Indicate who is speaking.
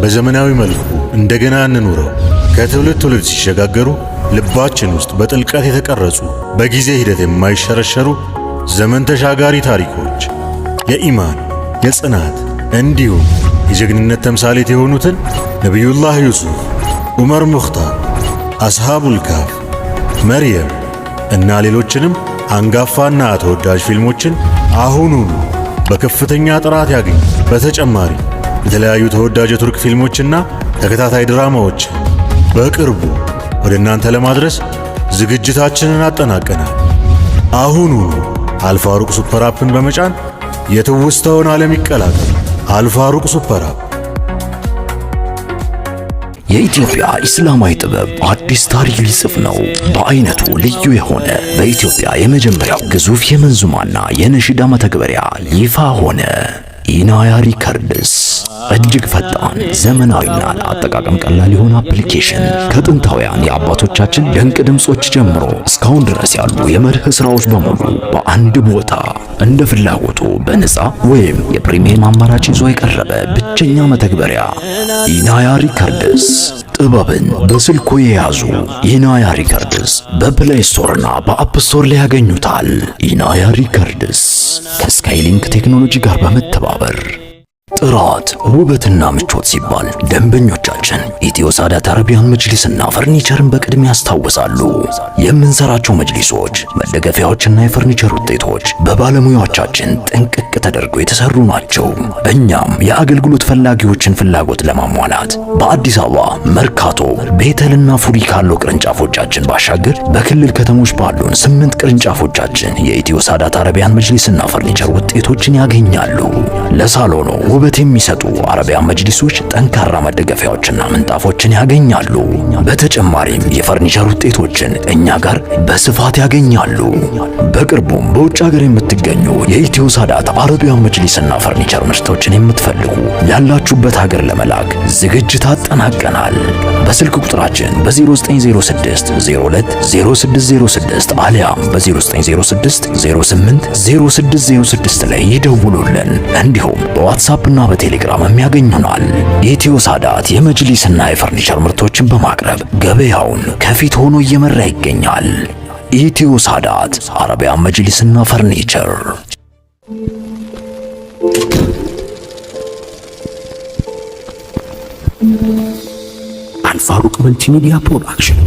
Speaker 1: በዘመናዊ መልኩ እንደገና እንኑረው። ከትውልድ ትውልድ ሲሸጋገሩ ልባችን ውስጥ በጥልቀት የተቀረጹ በጊዜ ሂደት የማይሸረሸሩ ዘመን ተሻጋሪ ታሪኮች የኢማን፣ የጽናት እንዲሁም የጀግንነት ተምሳሌት የሆኑትን ነቢዩላህ ዩሱፍ፣ ዑመር ሙኽታር፣ አስሃቡል ካፍ፣ መርየም እና ሌሎችንም አንጋፋና ተወዳጅ ፊልሞችን አሁኑኑ በከፍተኛ ጥራት ያገኙ። በተጨማሪ የተለያዩ ተወዳጅ የቱርክ ፊልሞችና ተከታታይ ድራማዎችን በቅርቡ ወደ እናንተ ለማድረስ ዝግጅታችንን አጠናቀናል። አሁኑኑ አልፋሩቅ ሱፐር አፕን በመጫን የትውስታውን ዓለም ይቀላቀሉ። አልፋሩቅ ሱፐር አፕ።
Speaker 2: የኢትዮጵያ ኢስላማዊ ጥበብ አዲስ ታሪክ ሊጽፍ ነው። በአይነቱ ልዩ የሆነ በኢትዮጵያ የመጀመሪያው ግዙፍ የመንዙማና የነሽዳ መተግበሪያ ይፋ ሆነ። ኢናያ ሪከርድስ እጅግ ፈጣን፣ ዘመናዊና ለአጠቃቀም ቀላል የሆነ አፕሊኬሽን ከጥንታውያን የአባቶቻችን ድንቅ ድምጾች ጀምሮ እስካሁን ድረስ ያሉ የመድህ ስራዎች በሙሉ በአንድ ቦታ እንደ ፍላጎቱ በነፃ ወይም የፕሪሚየም አማራጭ ይዞ የቀረበ ብቸኛ መተግበሪያ ኢናያ ሪከርድስ። ጥበብን በስልኮ የያዙ ኢናያ ሪከርድስ በፕሌይ ስቶርና በአፕ ስቶር ላይ ያገኙታል። ኢናያ ሪከርድስ ከስካይሊንክ ቴክኖሎጂ ጋር በመተባበር ጥራት፣ ውበትና ምቾት ሲባል ደንበኞቻችን ኢትዮ ሳዳት አረቢያን መጅሊስና ፈርኒቸርን በቅድሚያ ያስታውሳሉ። የምንሰራቸው መጅሊሶች፣ መደገፊያዎችና የፈርኒቸር ውጤቶች በባለሙያዎቻችን ጥንቅቅ ተደርገው የተሰሩ ናቸው። እኛም የአገልግሎት ፈላጊዎችን ፍላጎት ለማሟላት በአዲስ አበባ መርካቶ፣ ቤተልና ፉሪ ካሉ ቅርንጫፎቻችን ባሻገር በክልል ከተሞች ባሉን 8 ቅርንጫፎቻችን የኢትዮ ሳዳት አረቢያን መጅሊስና ፈርኒቸር ውጤቶችን ያገኛሉ። ለሳሎኑ ውበት የሚሰጡ አረቢያን መጅሊሶች ጠንካራ መደገፊያዎችና ምንጣፎችን ያገኛሉ። በተጨማሪም የፈርኒቸር ውጤቶችን እኛ ጋር በስፋት ያገኛሉ። በቅርቡም በውጭ ሀገር የምትገኙ የኢትዮ ሳዳት አረቢያን መጅሊስና ፈርኒቸር ምርቶችን የምትፈልጉ ያላችሁበት ሀገር ለመላክ ዝግጅት አጠናቀናል። በስልክ ቁጥራችን በ0906 02 0606 አሊያም በ0906 08 0606 ላይ ይደውሉልን። እንዲሁም በዋትስአፕ እና በቴሌግራም የሚያገኙናል። ኢትዮ ሳዳት የመጅሊስና የፈርኒቸር ምርቶችን በማቅረብ ገበያውን ከፊት ሆኖ እየመራ ይገኛል። ኢትዮ ሳዳት አረቢያን መጅሊስና ፈርኒቸር። አልፋሩቅ መልቲሚዲያ ፕሮዳክሽን